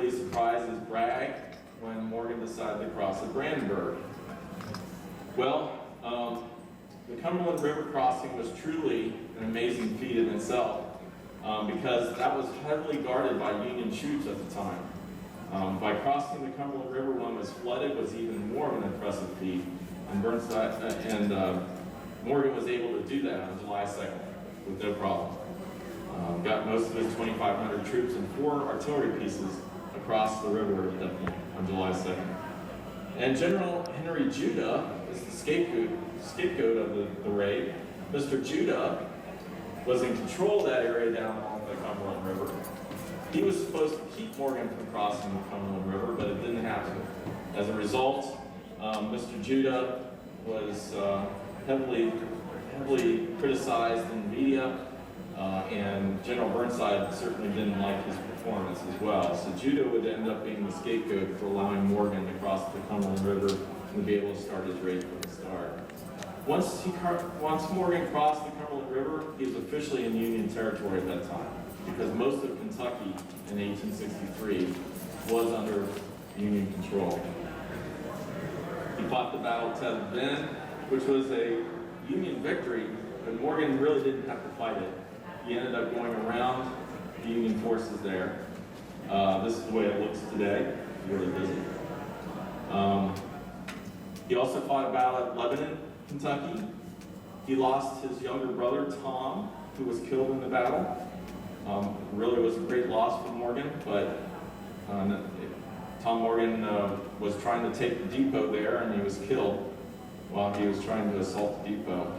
equally surprised as Bragg when Morgan decided to cross at Brandenburg. Well, the Cumberland River crossing was truly an amazing feat in itself because that was heavily guarded by Union troops at the time. By crossing the Cumberland River when it was flooded was even more of an impressive feat, and Morgan was able to do that on July 2nd with no problem. Got most of his 2,500 troops and 4 artillery pieces across the river on July 2nd. And General Henry Judah is the scapegoat of the raid. Mr. Judah was in control of that area down along the Cumberland River. He was supposed to keep Morgan from crossing the Cumberland River, but it didn't happen. As a result, Mr. Judah was heavily criticized in the media, and General Burnside certainly didn't like his performance as well. So Judah would end up being the scapegoat for allowing Morgan to cross the Cumberland River and to be able to start his raid from the start. Once Morgan crossed the Cumberland River, he was officially in Union territory at that time, because most of Kentucky in 1863 was under Union control. He fought the Battle of Teb's Bend, which was a Union victory, but Morgan really didn't have to fight it. He ended up going around the Union forces there. This is the way it looks today. If you were to visit. He also fought a battle at Lebanon, Kentucky. He lost his younger brother, Tom, who was killed in the battle. Really was a great loss for Morgan, but Tom Morgan was trying to take the depot there, and he was killed while he was trying to assault the depot.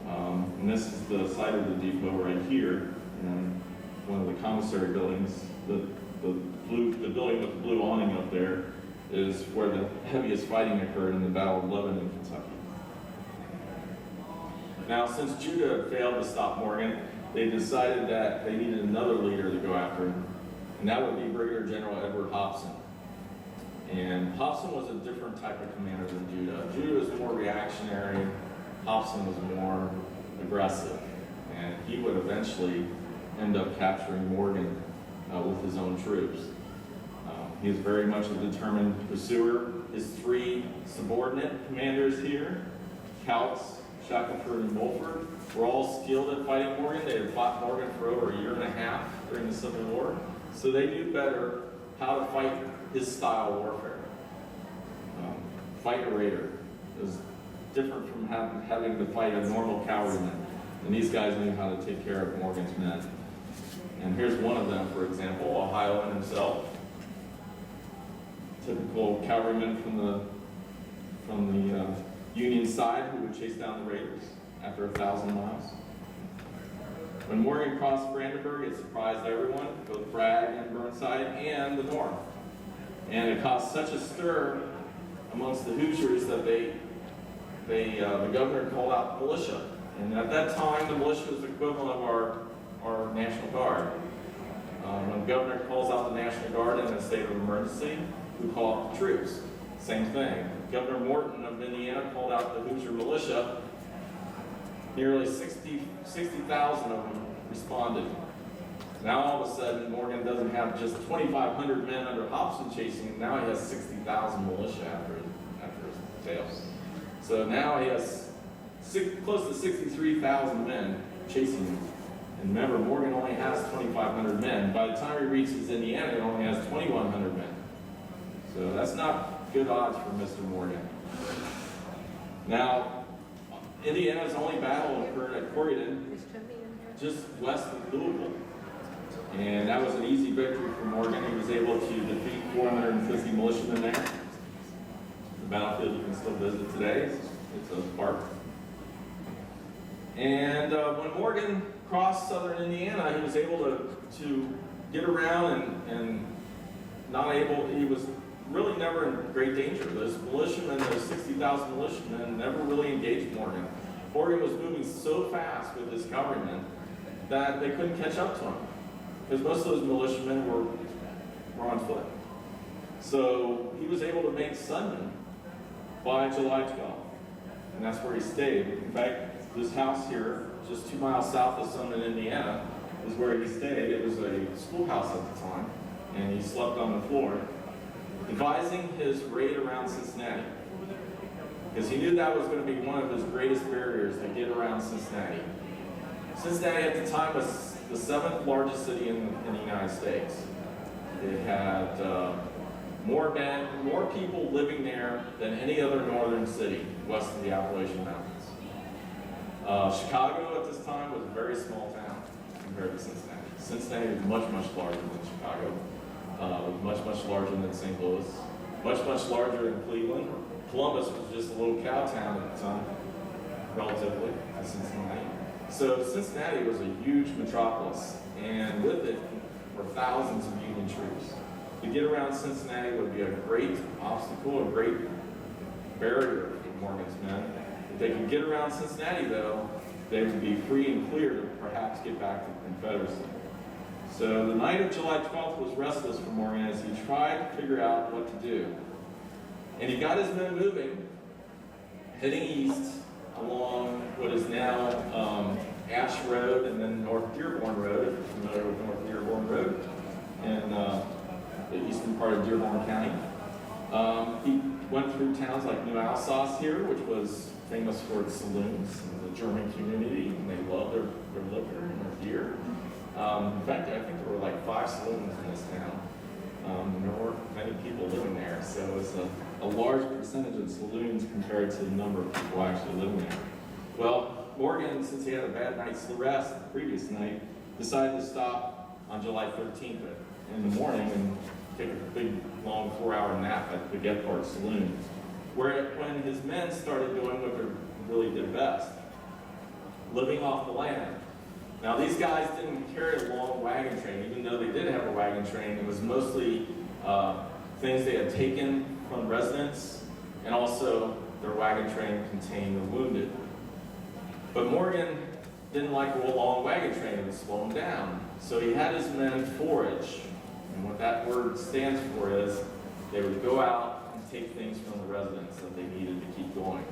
And this is the site of the depot right here, in one of the commissary buildings. The building with the blue awning up there is where the heaviest fighting occurred in the Battle of Lebanon, Kentucky. Now, since Judah had failed to stop Morgan, they decided that they needed another leader to go after him, and that would be Brigadier General Edward Hobson. And Hobson was a different type of commander than Judah. Judah was more reactionary, Hobson was more aggressive, and he would eventually end up capturing Morgan with his own troops. He was very much a determined pursuer. His 3 subordinate commanders here, Kautz, Shackelford, and Wolford, were all skilled at fighting Morgan. They had fought Morgan for over a year and a half during the Civil War, so they knew better how to fight his style of warfare. Fight a raider. It was different from having to fight a normal cavalryman, and these guys knew how to take care of Morgan's men. And here's one of them, for example, Ohioan himself. Typical cavalryman from the Union side who would chase down the raiders after 1,000 miles. When Morgan crossed Brandenburg, it surprised everyone, both Bragg and Burnside and the North. And it caused such a stir amongst the Hoosiers that the governor called out the militia. And at that time, the militia was the equivalent of our National Guard. When the governor calls out the National Guard in a state of emergency, we call out the troops. Same thing. Governor Morton of Indiana called out the Hoosier militia. Nearly 60,000 of them responded. Now all of a sudden, Morgan doesn't have just 2,500 men under Hobson chasing him. Now he has 60,000 militia after his tails. So now he has close to 63,000 men chasing him. And remember, Morgan only has 2,500 men. By the time he reaches Indiana, he only has 2,100 men. So that's not good odds for Mr. Morgan. Now, Indiana's only battle occurred at Corydon, just west of Louisville. And that was an easy victory for Morgan. He was able to defeat 450 militiamen there. The battlefield you can still visit today. It's a park. And when Morgan crossed southern Indiana, he was able to get around and he was really never in great danger. Those militiamen, those 60,000 militiamen, never really engaged Morgan. Morgan was moving so fast with his cavalrymen that they couldn't catch up to him, because most of those militiamen were on foot. So he was able to make Sundon by July 12th, and that's where he stayed. In fact, this house here, just 2 miles south of Sundon, Indiana, is where he stayed. It was a schoolhouse at the time, and he slept on the floor, devising his raid around Cincinnati. Because he knew that was going to be one of his greatest barriers to get around Cincinnati. Cincinnati at the time was the 7th largest city in the United States. It had more people living there than any other northern city west of the Appalachian Mountains. Chicago at this time was a very small town compared to Cincinnati. Cincinnati was much, much larger than Chicago, much larger than St. Louis, much larger than Cleveland. Columbus was just a little cow town at the time, relatively, to Cincinnati. So Cincinnati was a huge metropolis, and with it were thousands of Union troops. To get around Cincinnati would be a great obstacle, a great barrier for Morgan's men. If they could get around Cincinnati, though, they would be free and clear to perhaps get back to the Confederacy. So the night of July 12th was restless for Morgan as he tried to figure out what to do. And he got his men moving, heading east along what is now Ash Road and then North Dearborn Road, if you're familiar with North Dearborn Road, in the eastern part of Dearborn County. He went through towns like New Alsace here, which was famous for its saloons. It was a German community, and they loved their liquor and their beer. In fact, I think there were like 5 saloons in this town. There weren't many people living there, so it was a large percentage of saloons compared to the number of people actually living there. Well, Morgan, since he had a bad night's rest the previous night, decided to stop on July 13th in the morning and take a big, long 4-hour nap at the Baguette Park Saloon, when his men started doing what they really did best, living off the land. Now, these guys didn't carry a long wagon train, even though they did have a wagon train. It was mostly things they had taken from residents, and also their wagon train contained the wounded. But Morgan didn't like a long wagon train, it would slow him down. So he had his men forage, and what that word stands for is they would go out and take things from the residents that they needed to keep going.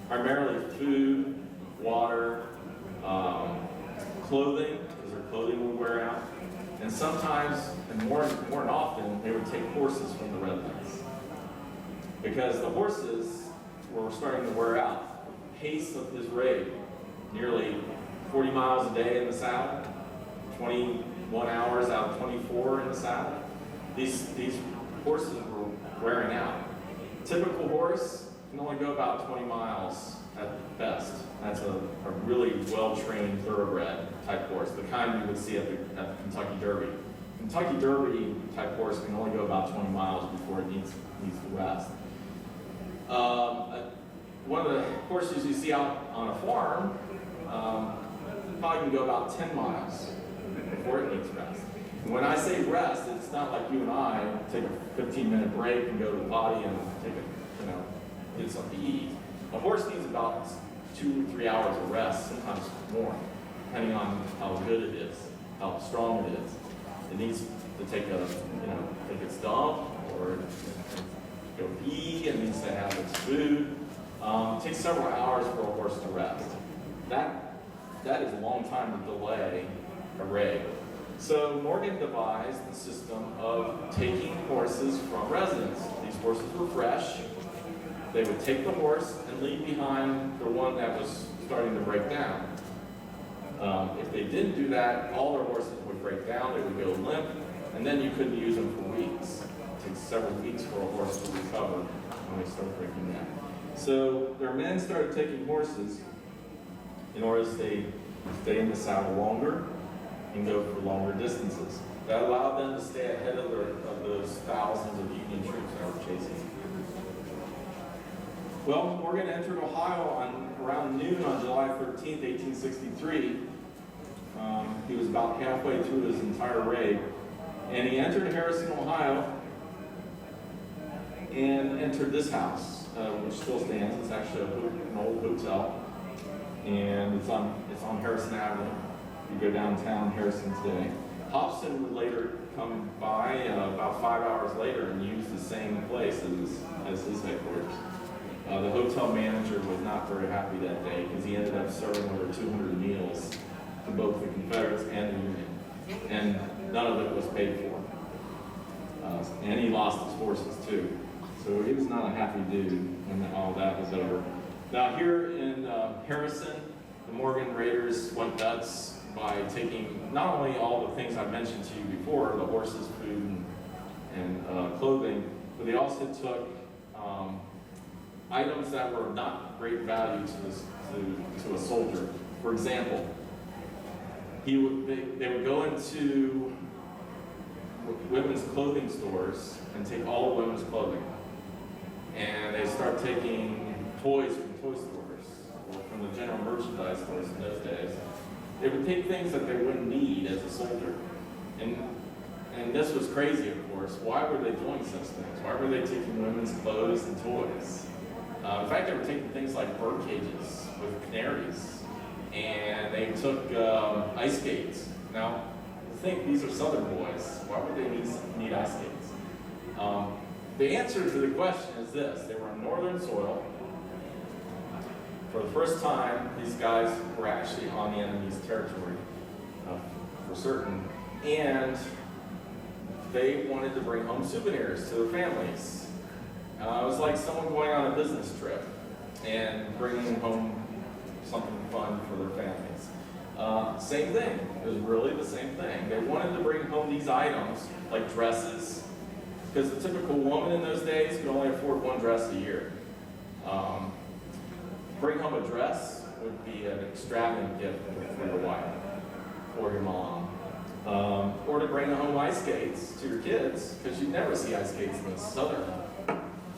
Primarily food, water, clothing, because their clothing would wear out, and sometimes, and more and often, they would take horses from the residents. Because the horses were starting to wear out. The pace of his raid, nearly 40 miles a day in the saddle, 21 hours out of 24 in the saddle. These horses were wearing out. Typical horse can only go about 20 miles at best. That's a really well-trained thoroughbred type horse, the kind you would see at the Kentucky Derby. Kentucky Derby type horse can only go about 20 miles before it needs to rest. One of the horses you see out on a farm probably can go about 10 miles before it needs rest. And when I say rest, it's not like you and I take a 15-minute break and go to the potty and get something to eat. A horse needs about 2 or 3 hours of rest, sometimes more, depending on how good it is, how strong it is. It needs to take its dump or go pee. It needs to have its food. It takes several hours for a horse to rest. That is a long time to delay a raid. So Morgan devised the system of taking horses from residents. These horses were fresh. They would take the horse and leave behind the one that was starting to break down. If they didn't do that, all their horses would break down, they would go limp, and then you couldn't use them for weeks. It takes several weeks for a horse to recover when they start breaking down. So their men started taking horses in order to stay in the saddle longer and go for longer distances. That allowed them to stay ahead of those thousands of Union troops that were chasing them. Well, Morgan entered Ohio around noon on July 13th, 1863. He was about halfway through his entire raid. And he entered Harrison, Ohio, and entered this house, which still stands. It's actually an old hotel. And it's on Harrison Avenue. You go downtown Harrison today. Hobson would later come by about 5 hours later and use the same place as his headquarters. The hotel manager was not very happy that day because he ended up serving over 200 meals to both the Confederates and the Union, and none of it was paid for. And he lost his horses too. So he was not a happy dude when all that was over. Now here in Harrison, the Morgan Raiders went nuts by taking not only all the things I mentioned to you before, the horses, food, and clothing, but they also took items that were of not great value to a soldier. For example, they would go into women's clothing stores and take all the women's clothing. And they start taking toys from toy stores, or from the general merchandise stores in those days. They would take things that they wouldn't need as a soldier. And this was crazy, of course. Why were they doing such things? Why were they taking women's clothes and toys? In fact, they were taking things like bird cages with canaries. And they took ice skates. Now, think these are Southern boys. Why would they need ice skates? The answer to the question is this. They were on northern soil. For the first time, these guys were actually on the enemy's territory, for certain. And they wanted to bring home souvenirs to their families. It was like someone going on a business trip and bringing home something fun for their families. Same thing. It was really the same thing. They wanted to bring home these items, like dresses, because the typical woman in those days could only afford one dress a year. Bring home a dress would be an extravagant gift for your wife or your mom. Or to bring home ice skates to your kids, because you never see ice skates in the Southern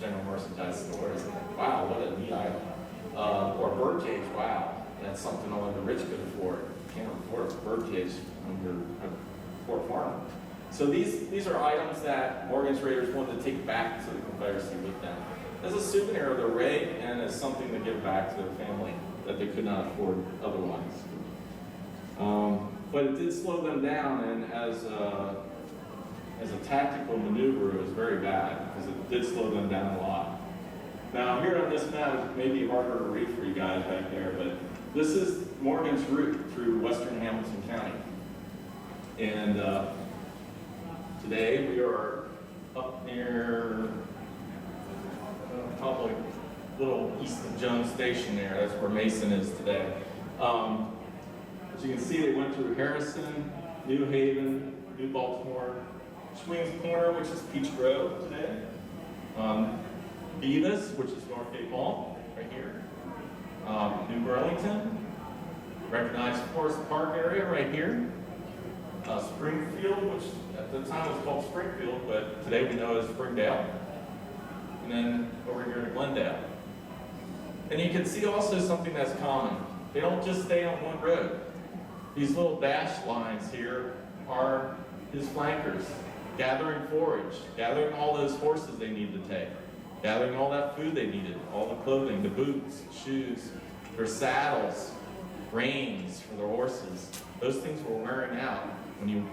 general merchandise stores. Wow, what a neat item. Or a bird cage, wow, that's something only the rich could afford. You can't afford a bird cage when you're a poor farmer. So these are items that Morgan's Raiders wanted to take back to the Confederacy with them as a souvenir of their raid and as something to give back to their family that they could not afford otherwise. But it did slow them down, and as a tactical maneuver, it was very bad because it did slow them down a lot. Now here on this map, it may be harder to read for you guys back there, but this is Morgan's route through western Hamilton County. And today we are up near probably a little east of Jones Station there. That's where Mason is today. As you can see, they went through Harrison, New Haven, New Baltimore, Swings Corner, which is Peach Grove today, Beavis, which is Northgate Mall, right here, New Burlington, recognize Forest Park area right here, Springfield, which at the time was called Springfield, but today we know as Springdale, and then over here to Glendale. And you can see also something that's common. They don't just stay on one road. These little dashed lines here are his flankers, gathering forage, gathering all those horses they need to take, gathering all that food they needed, all the clothing, the boots, shoes, their saddles, reins for their horses. Those things were wearing out when you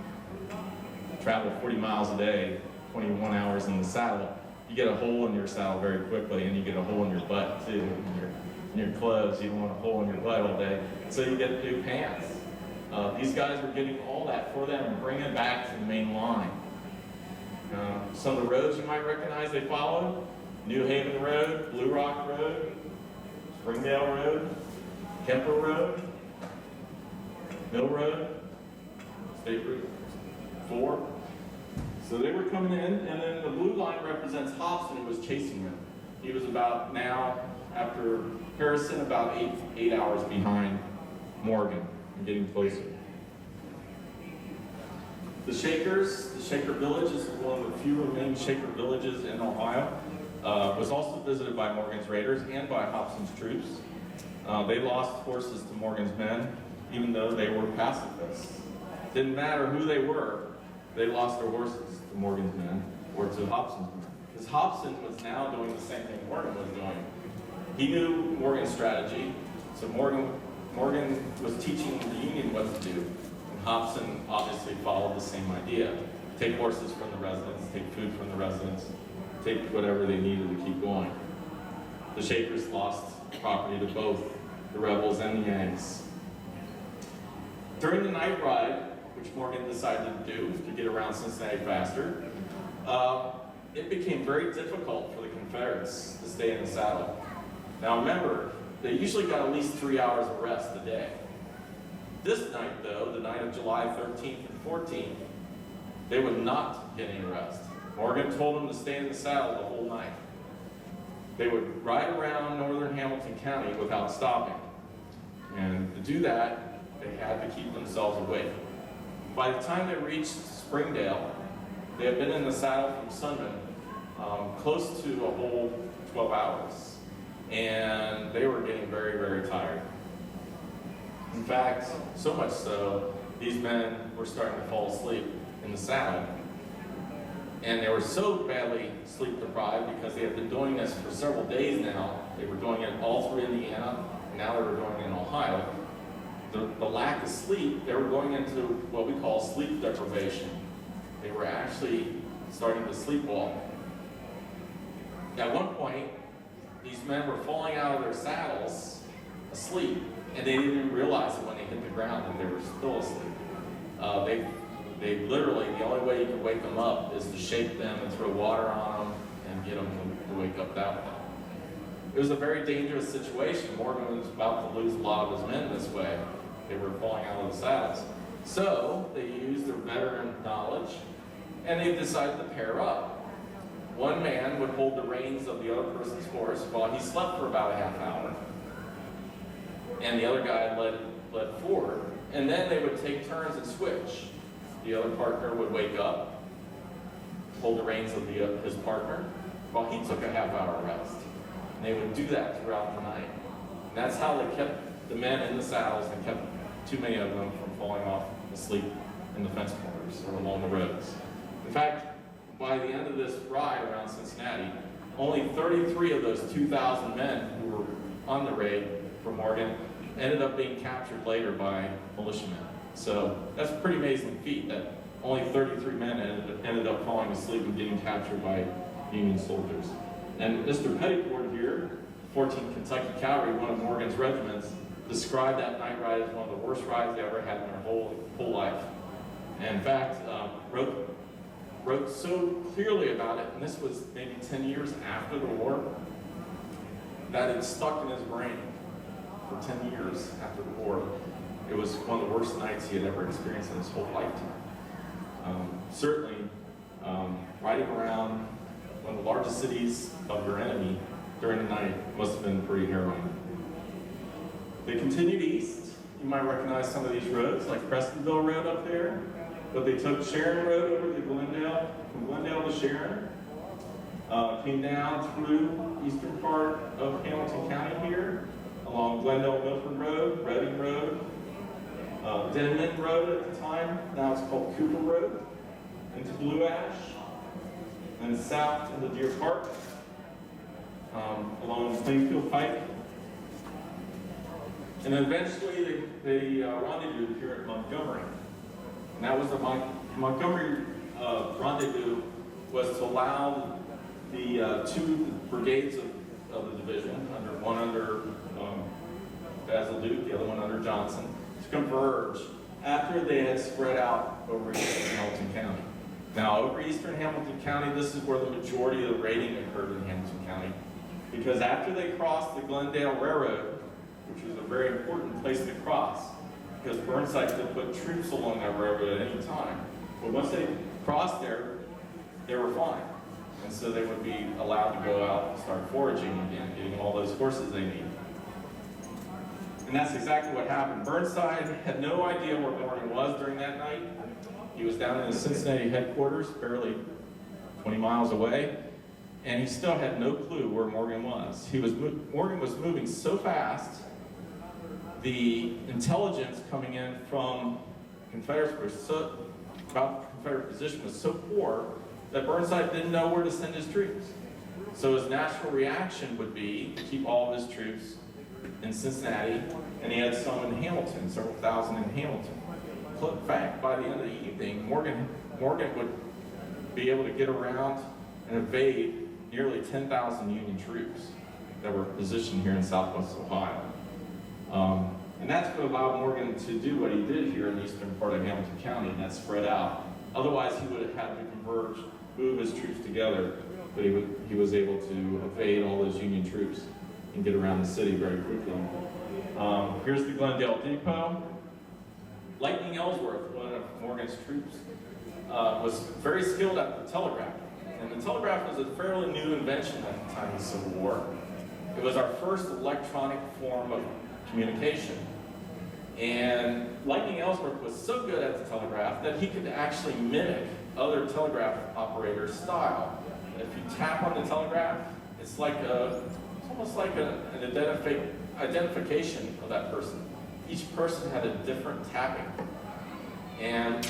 travel 40 miles a day, 21 hours in the saddle. You get a hole in your saddle very quickly, and you get a hole in your butt too, in your clothes. You don't want a hole in your butt all day, so you get new pants. These guys were getting all that for them and bringing it back to the main line. Some of the roads you might recognize they followed: New Haven Road, Blue Rock Road, Springdale Road, Kemper Road, Mill Road, State Route 4. So they were coming in, and then the blue line represents Hobson, who was chasing them. He was about now, after Harrison, about eight hours behind Morgan and getting closer. The Shakers, the Shaker Village is one of the few remaining Shaker villages in Ohio. Was also visited by Morgan's Raiders and by Hobson's troops. They lost horses to Morgan's men, even though they were pacifists. Didn't matter who they were, they lost their horses to Morgan's men or to Hobson's men. Because Hobson was now doing the same thing Morgan was doing. He knew Morgan's strategy, so Morgan was teaching the Union what to do. And Hobson obviously followed the same idea. Take horses from the residents, take food from the residents, take whatever they needed to keep going. The Shakers lost property to both the rebels and the Yanks. During the night ride, which Morgan decided to do to get around Cincinnati faster, it became very difficult for the Confederates to stay in the saddle. Now remember, they usually got at least 3 hours of rest a day. This night though, the night of July 13th and 14th, they would not get any rest. Morgan told them to stay in the saddle the whole night. They would ride around northern Hamilton County without stopping. And to do that, they had to keep themselves awake. By the time they reached Springdale, they had been in the saddle from Sunman close to a whole 12 hours. And they were getting very, very tired. In fact, so much so, these men were starting to fall asleep in the saddle. And they were so badly sleep deprived because they had been doing this for several days now. They were doing it all through Indiana, and now they were doing it in Ohio. The lack of sleep, they were going into what we call sleep deprivation. They were actually starting to sleepwalk. At one point, these men were falling out of their saddles asleep, and they didn't even realize it when they hit the ground that they were still asleep. They literally, the only way you can wake them up is to shake them and throw water on them and get them to wake up that way. It was a very dangerous situation. Morgan was about to lose a lot of his men this way. They were falling out of the saddles. So they used their veteran knowledge and they decided to pair up. One man would hold the reins of the other person's horse while he slept for about a half hour. And the other guy led forward. And then they would take turns and switch. The other partner would wake up, hold the reins of his partner, while he took a half-hour rest. And they would do that throughout the night. And that's how they kept the men in the saddles and kept too many of them from falling off asleep in the fence corners or along the roads. In fact, by the end of this ride around Cincinnati, only 33 of those 2,000 men who were on the raid for Morgan ended up being captured later by militiamen. So that's a pretty amazing feat that only 33 men ended up falling asleep and getting captured by Union soldiers. And Mr. Petticord here, 14th Kentucky Cavalry, one of Morgan's regiments, described that night ride as one of the worst rides they ever had in their whole life. And in fact, wrote so clearly about it, and this was maybe 10 years after the war, that it stuck in his brain for 10 years after the war. It was one of the worst nights he had ever experienced in his whole lifetime. Certainly, riding around one of the largest cities of your enemy during the night must have been pretty harrowing. They continued east. You might recognize some of these roads, like Prestonville Road up there. But they took Sharon Road over to Glendale, from Glendale to Sharon. Came down through eastern part of Hamilton County here, along Glendale-Milford Road, Reading Road, Denman Road at the time, now it's called Cooper Road, into Blue Ash, and south into Deer Park, along Plainfield Pike. And then eventually they rendezvoused here at Montgomery. And that was the Montgomery rendezvous was to allow the two brigades of the division, one under Basil Duke, the other one under Johnson, to converge after they had spread out over eastern Hamilton County. Now, over eastern Hamilton County, this is where the majority of the raiding occurred in Hamilton County, because after they crossed the Glendale Railroad, which was a very important place to cross, because Burnside could put troops along that railroad at any time. But once they crossed there, they were fine. And so they would be allowed to go out and start foraging again, getting all those horses they need. And that's exactly what happened. Burnside had no idea where Morgan was during that night. He was down in the Cincinnati headquarters, barely 20 miles away, and he still had no clue where Morgan was. Morgan was moving so fast, the intelligence coming in from Confederates about the Confederate position was so poor that Burnside didn't know where to send his troops. So his natural reaction would be to keep all of his troops in Cincinnati, and he had some in Hamilton, several thousand in Hamilton. In fact, by the end of the evening, Morgan would be able to get around and evade nearly 10,000 Union troops that were positioned here in Southwest Ohio. And that's what allowed Morgan to do what he did here in the eastern part of Hamilton County, and that's spread out. Otherwise, he would have had to converge move his troops together, but he was able to evade all those Union troops and get around the city very quickly. Here's the Glendale Depot. Lightning Ellsworth, one of Morgan's troops, was very skilled at the telegraph. And the telegraph was a fairly new invention at the time of the Civil War. It was our first electronic form of communication. And Lightning Ellsworth was so good at the telegraph that he could actually mimic other telegraph operators' style. If you tap on the telegraph, it's almost like an identification of that person. Each person had a different tapping. And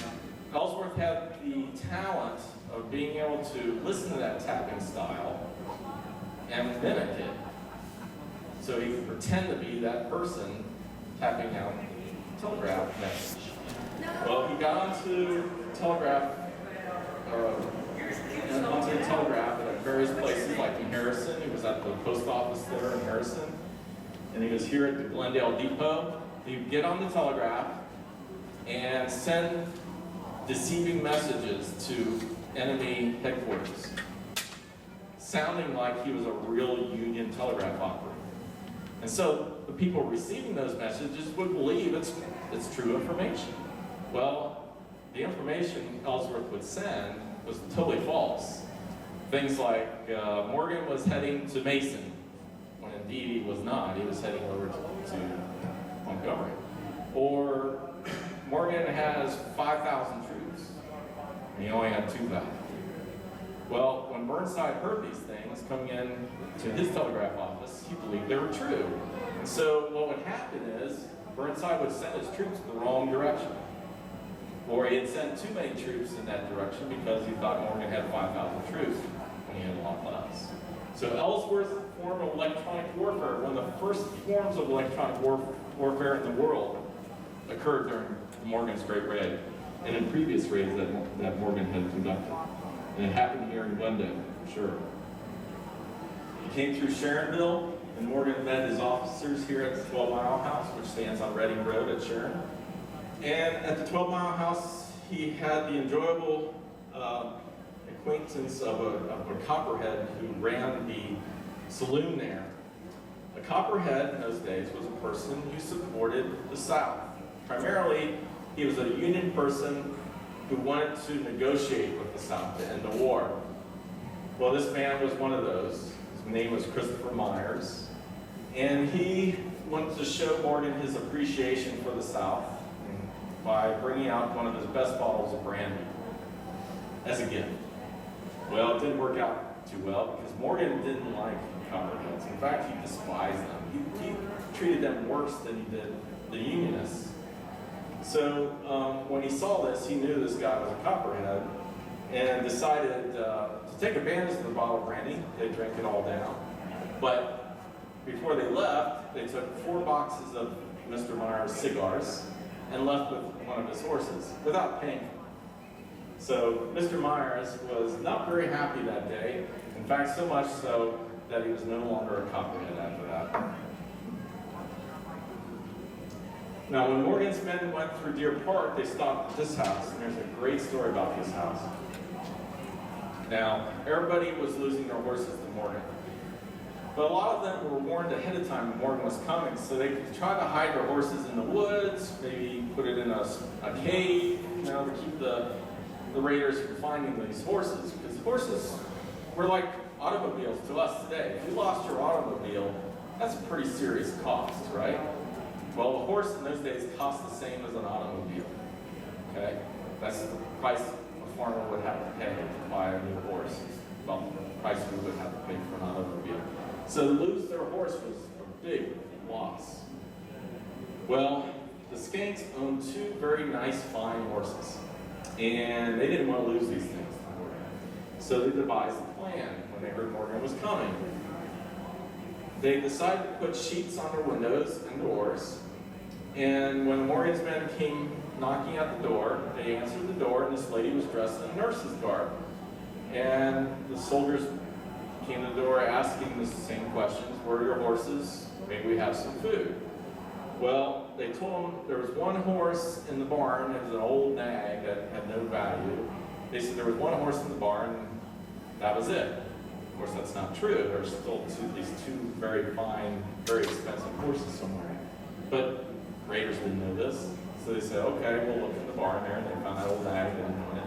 Ellsworth had the talent of being able to listen to that tapping style and mimic it. So he could pretend to be that person tapping out the telegraph message. Well, he got onto the telegraph at various places, like in Harrison. He was at the post office there in Harrison. And he was here at the Glendale Depot. He'd get on the telegraph and send deceiving messages to enemy headquarters, sounding like he was a real Union telegraph operator. And so the people receiving those messages would believe it's true information. Well, the information Ellsworth would send was totally false. Things like Morgan was heading to Mason, when indeed he was not. He was heading over to Montgomery. Or Morgan has 5,000 troops, and he only had 2,000. Well, when Burnside heard these things coming in to his telegraph office, he believed they were true. And so what would happen is Burnside would send his troops in the wrong direction. Or he had sent too many troops in that direction because he thought Morgan had 5,000 troops when he had a lot less. So Ellsworth's form of electronic warfare, one of the first forms of electronic warfare in the world, occurred during Morgan's Great Raid and in previous raids that Morgan had conducted. And it happened here in Glendale, for sure. He came through Sharonville, and Morgan met his officers here at the 12 Mile House, which stands on Reading Road at Sharon. And at the 12 Mile House, he had the enjoyable acquaintance of a copperhead who ran the saloon there. A copperhead in those days was a person who supported the South. Primarily, he was a Union person who wanted to negotiate with the South to end the war. Well, this man was one of those. His name was Christopher Myers. And he wanted to show Morgan his appreciation for the South by bringing out one of his best bottles of brandy as a gift. Well, it didn't work out too well because Morgan didn't like copperheads. In fact, he despised them. He treated them worse than he did the Unionists. So when he saw this, he knew this guy was a copperhead and decided to take advantage of the bottle of brandy. They drank it all down. But before they left, they took 4 boxes of Mr. Myers' cigars and left with one of his horses without paying for it. So Mr. Myers was not very happy that day. In fact, so much so that he was no longer a copperhead after that. Now, when Morgan's men went through Deer Park, they stopped at this house, and there's a great story about this house. Now, everybody was losing their horses to Morgan. But a lot of them were warned ahead of time when Morgan was coming, so they could try to hide their horses in the woods, maybe put it in a cave, to keep the raiders from finding these horses. Because horses were like automobiles to us today. If you lost your automobile, that's a pretty serious cost, right? Well, a horse in those days cost the same as an automobile. Okay? That's the price a farmer would have to pay to buy a new horse. Well, the price we would have to pay for an automobile. So to lose their horse was a big loss. Well, the Skanks owned 2 very nice, fine horses. And they didn't want to lose these things. So they devised a plan when they heard Morgan was coming. They decided to put sheets on their windows and doors. And when Morgan's men came knocking at the door, they answered the door, and this lady was dressed in a nurse's garb. And the soldiers came to the door asking the same questions. Where are your horses? Maybe we have some food. Well, they told them there was one horse in the barn. It was an old nag that had no value. They said there was one horse in the barn. that was it. Of course, that's not true. There's still these two very fine, very expensive horses somewhere. But raiders didn't know this, so they said, okay, we'll look in the barn there, and they found that old bag, they didn't want it.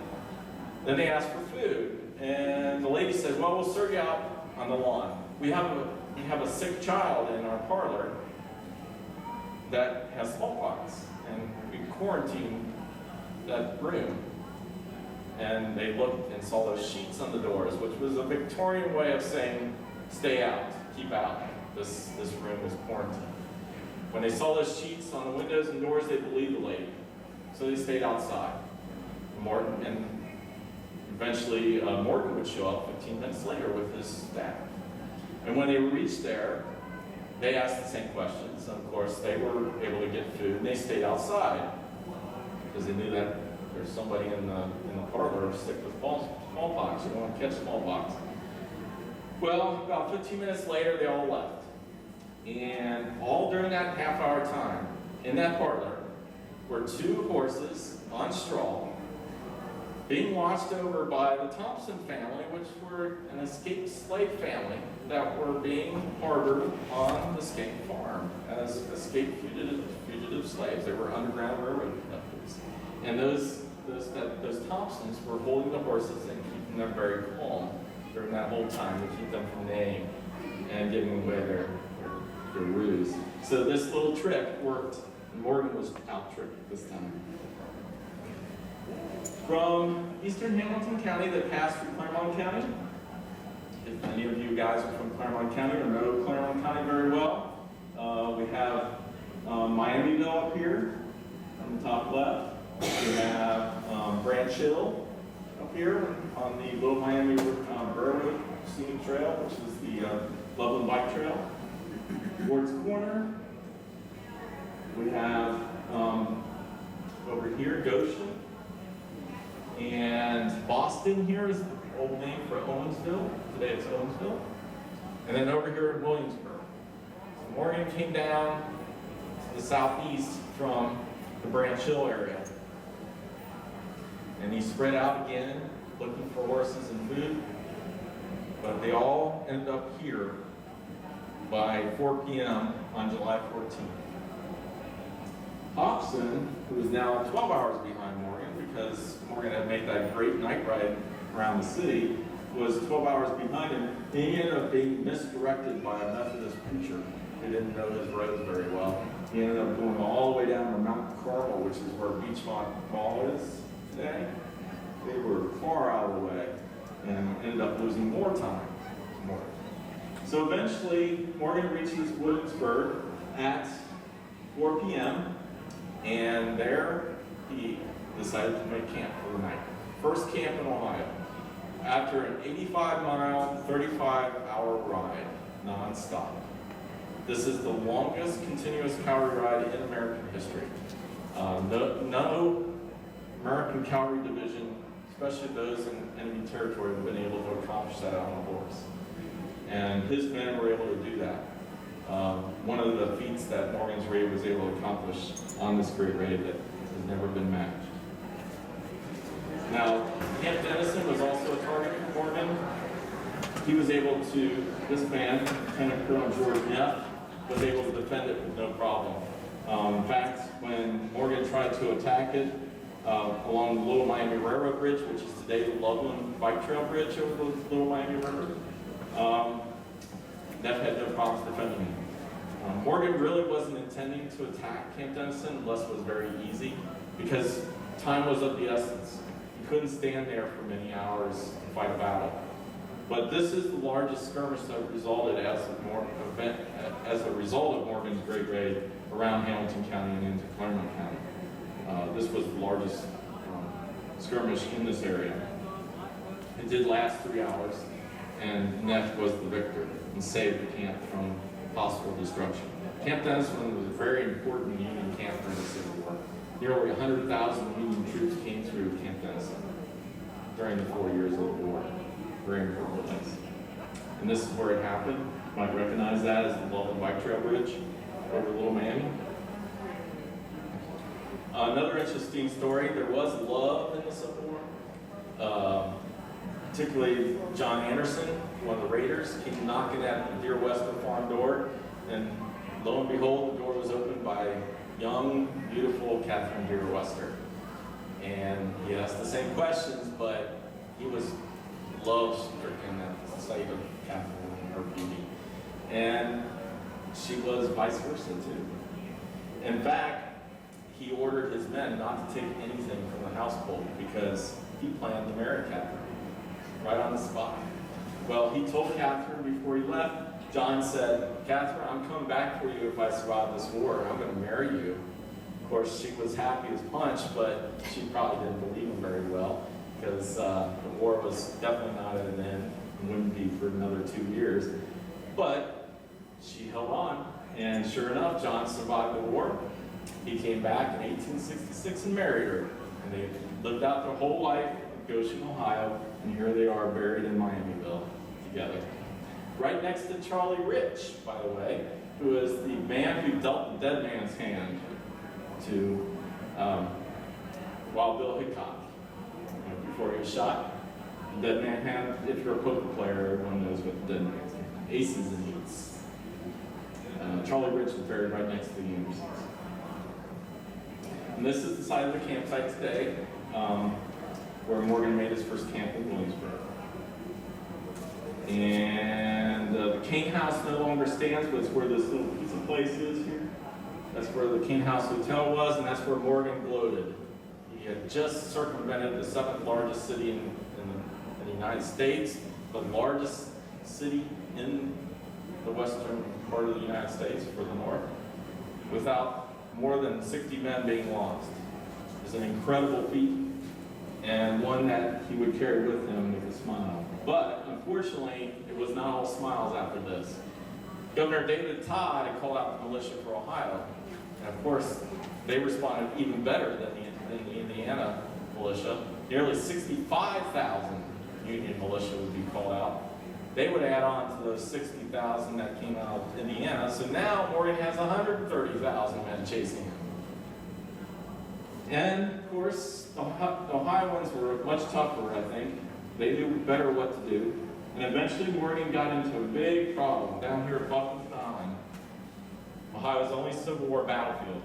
Then they asked for food, and the lady said, well, we'll serve you out on the lawn. We have a sick child in our parlor that has smallpox, and we quarantined that room. And they looked and saw those sheets on the doors, which was a Victorian way of saying, stay out, keep out. This room is quarantined. When they saw those sheets on the windows and doors, they believed the lady. So they stayed outside. And eventually Morgan would show up 15 minutes later with his staff. And when they reached there, they asked the same questions. And of course, they were able to get food, and they stayed outside because they knew that there's somebody in the parlor sick with smallpox. You don't want to catch smallpox. Well, about 15 minutes later, they all left. And all during that half-hour time, in that parlor, were two horses on straw being watched over by the Thompson family, which were an escaped slave family that were being harbored on the Skink farm as escaped fugitive slaves. They were Underground Railroad conductors. And those Thompsons were holding the horses and keeping them very calm during that whole time to keep them from neighing and giving away their ruse. So this little trick worked, and Morgan was out-tricked this time. From eastern Hamilton County, they passed through Claremont County. If any of you guys are from Claremont County or know Claremont County very well, we have Miamiville up here on the top left. We have Branch Hill up here on the Little Miami Railroad Scenic Trail, which is the Loveland Bike Trail. Towards Corner, we have over here Goshen. And Boston here is the old name for Owensville. Today it's Owensville. And then over here in Williamsburg. So Morgan came down to the southeast from the Branch Hill area. And he spread out again, looking for horses and food. But they all ended up here by 4 p.m. on July 14th. Hobson, who is now 12 hours behind Morgan, because Morgan had made that great night ride around the city, was 12 hours behind him. He ended up being misdirected by a Methodist preacher who didn't know his roads very well. He ended up going all the way down to Mount Carmel, which is where Beachmont Mall is today. They were far out of the way and ended up losing more time to Morgan. So eventually, Morgan reaches Williamsburg at 4 p.m. and there he decided to make camp for the night. First camp in Ohio. After an 85-mile, 35-hour ride, non-stop. This is the longest continuous cavalry ride in American history. No American cavalry division, especially those in enemy territory, have been able to accomplish that on a horse. And his men were able to do that. One of the feats that Morgan's raid was able to accomplish on this great raid that has never been matched. Now, Camp Dennison was also a target for Morgan. He was able to, this man, Lieutenant Colonel George Neff, was able to defend it with no problem. In fact, when Morgan tried to attack it along the Little Miami Railroad Bridge, which is today the Loveland Bike Trail Bridge over the Little Miami River, Neff had no problems defending it. Morgan really wasn't intending to attack Camp Dennison unless it was very easy, because time was of the essence. He couldn't stand there for many hours to fight a battle. But this is the largest skirmish that resulted as a result of Morgan's great raid around Hamilton County and into Claremont County. This was the largest skirmish in this area. It did last 3 hours, and Neff was the victor and saved the camp from possible destruction. Camp Dennison was a very important Union camp during the Civil War. Nearly 100,000 Union troops came through Camp Dennison during the 4 years of the war. Very important place. And this is where it happened. You might recognize that as the Loveland Bike Trail Bridge over Little Miami. Another interesting story, there was love in the Civil War. particularly John Anderson, one of the raiders, came knocking at the Deer Wester farm door, and lo and behold, the door was opened by young, beautiful Catherine Deer Wester. And he asked the same questions, but he was love-stricken at the sight of Catherine and her beauty. And she was vice versa too. In fact, he ordered his men not to take anything from the household because he planned to marry Catherine right on the spot. Well, he told Catherine before he left, John said, "Catherine, I'm coming back for you if I survive this war. I'm going to marry you." Of course, she was happy as punch, but she probably didn't believe him very well because the war was definitely not at an end and wouldn't be for another 2 years. But she held on, and sure enough, John survived the war. He came back in 1866 and married her, and they lived out their whole life in Goshen, Ohio, and here they are buried in Miamiville together. Right next to Charlie Rich, by the way, who is the man who dealt the dead man's hand to Wild Bill Hickok before he was shot. The dead man hand, if you're a poker player, everyone knows what the dead man's hand is. Aces and eights. Charlie Rich is buried right next to the Andersons. And this is the site of the campsite today, where Morgan made his first camp in Williamsburg. And the King House no longer stands, but it's where this little piece of place is here. That's where the King House Hotel was, and that's where Morgan gloated. He had just circumvented the 7th largest city in the United States, the largest city in the western part of the United States for the North, without more than 60 men being lost. It was an incredible feat, and one that he would carry with him with a smile. But unfortunately, it was not all smiles after this. Governor David Todd had called out the militia for Ohio. And of course, they responded even better than the Indiana militia. Nearly 65,000 Union militia would be called out. They would add on to those 60,000 that came out of Indiana. So now Morgan has 130,000 men chasing him. And of course, the Ohioans were much tougher, I think. They knew better what to do. And eventually Morgan got into a big problem down here at Buffington Island, Ohio's only Civil War battlefield.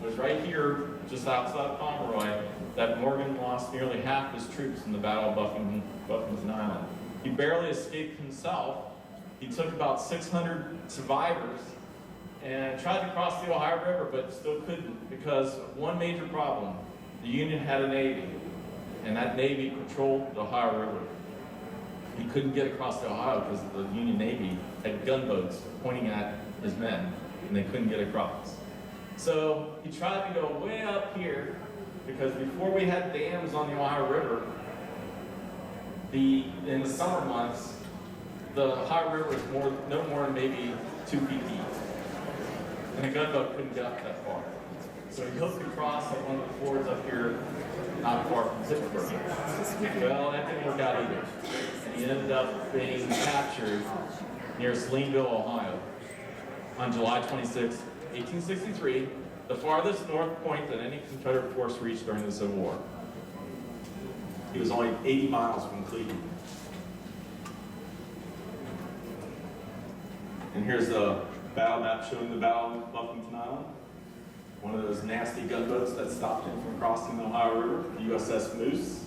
It was right here, just outside of Pomeroy, that Morgan lost nearly half his troops in the Battle of Buffington Island. He barely escaped himself. He took about 600 survivors and tried to cross the Ohio River, but still couldn't because of one major problem. The Union had a Navy, and that Navy patrolled the Ohio River. He couldn't get across the Ohio because the Union Navy had gunboats pointing at his men, and they couldn't get across. So he tried to go way up here because before we had dams on the Ohio River, in the summer months, the Ohio River was no more than maybe 2 feet deep. And a gunboat couldn't get up that far. So he hooked across at one of the fords up here, not far from Pittsburgh. Well, that didn't work out either. And he ended up being captured near Saleinville, Ohio, on July 26, 1863, the farthest north point that any Confederate force reached during the Civil War. He was only 80 miles from Cleveland. And here's the battle map showing the Battle of Buffington Island. One of those nasty gunboats that stopped him from crossing the Ohio River, the USS Moose.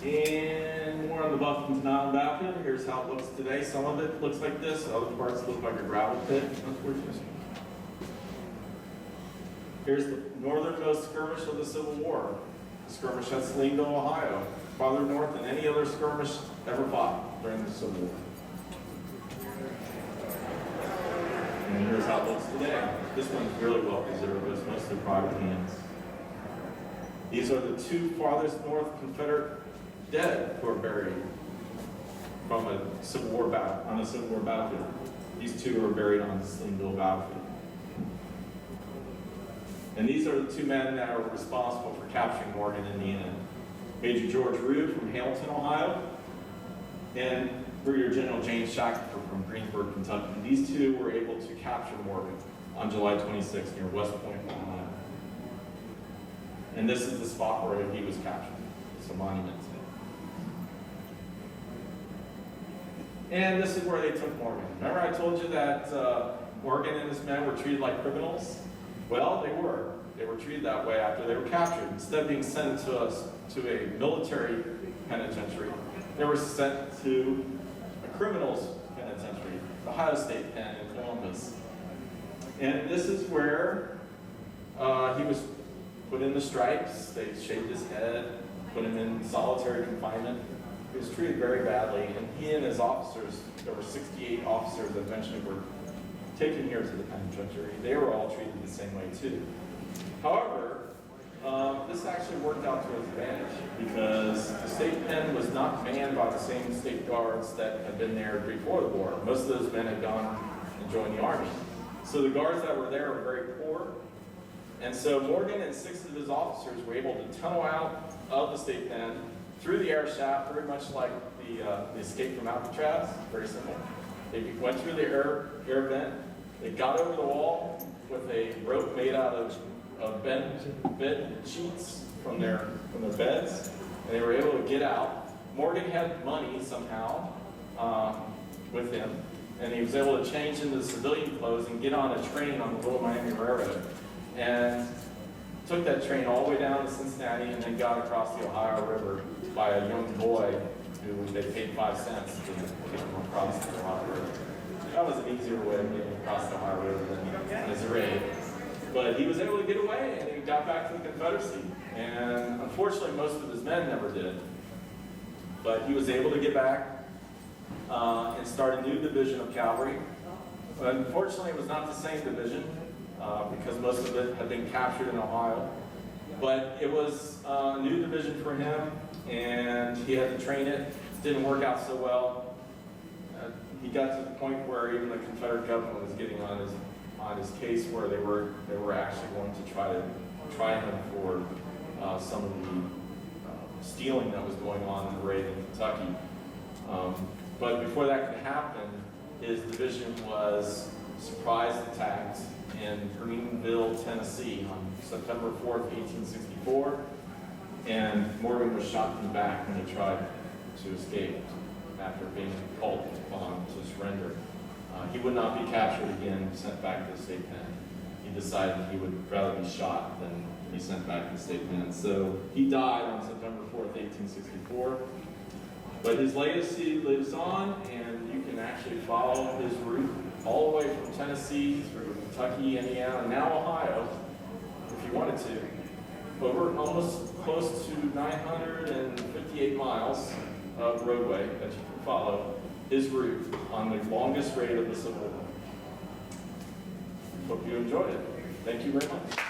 And more on the Buffington Island battlefield. Here's how it looks today. Some of it looks like this, other parts look like a gravel pit, unfortunately. Here's the northernmost skirmish of the Civil War. The skirmish at Saleinville, Ohio, farther north than any other skirmish ever fought during the Civil War. And here's how it looks today. This one's really well preserved, it's mostly private hands. These are the 2 farthest north Confederate dead who are buried from a Civil War battle, on a Civil War battlefield. These 2 are buried on the Saleinville battlefield. And these are the 2 men that are responsible for capturing Morgan, Indiana. Major George Rood from Hamilton, Ohio, and Brigadier General James Shackelford from Greensburg, Kentucky. These 2 were able to capture Morgan on July 26th near West Point, Ohio. And this is the spot where he was captured. It's a monument to him. And this is where they took Morgan. Remember I told you that Morgan and his men were treated like criminals? Well, they were. They were treated that way after they were captured. Instead of being sent to a military penitentiary, they were sent to a criminals penitentiary, the Ohio State Pen in Columbus. And this is where he was put in the stripes. They shaved his head, put him in solitary confinement. He was treated very badly, and he and his officers, there were 68 officers that eventually were taken here to the penitentiary. They were all treated the same way too. However, this actually worked out to his advantage because the state pen was not manned by the same state guards that had been there before the war. Most of those men had gone and joined the army. So the guards that were there were very poor. And so Morgan and 6 of his officers were able to tunnel out of the state pen through the air shaft, very much like the escape from Alcatraz, very simple. They went through the air vent, they got over the wall with a rope made out of bed sheets from their beds, and they were able to get out. Morgan had money somehow with him, and he was able to change into civilian clothes and get on a train on the Little Miami Railroad, and took that train all the way down to Cincinnati and then got across the Ohio River by a young boy who they paid 5 cents to take him across the Ohio River. That was an easier way of getting across the Ohio River than Missouri. But he was able to get away, and he got back to the Confederacy. And unfortunately, most of his men never did. But he was able to get back and start a new division of cavalry. But unfortunately, it was not the same division because most of it had been captured in Ohio. But it was a new division for him, and he had to train it. It didn't work out so well. He got to the point where even the Confederate government was getting on his case, where they were actually going to try him for some of the stealing that was going on in the raid in Kentucky. But before that could happen, his division was surprise attacked in Greenville, Tennessee on September 4th, 1864, and Morgan was shot in the back when he tried to escape after being called upon to surrender. He would not be captured again, sent back to the state pen. He decided he would rather be shot than be sent back to the state pen. So he died on September 4th, 1864. But his legacy lives on, and you can actually follow his route all the way from Tennessee through Kentucky, Indiana, and now Ohio, if you wanted to, over almost close to 958 miles of roadway that you can follow his route on the longest raid of the Civil War. Hope you enjoyed it. Thank you very much.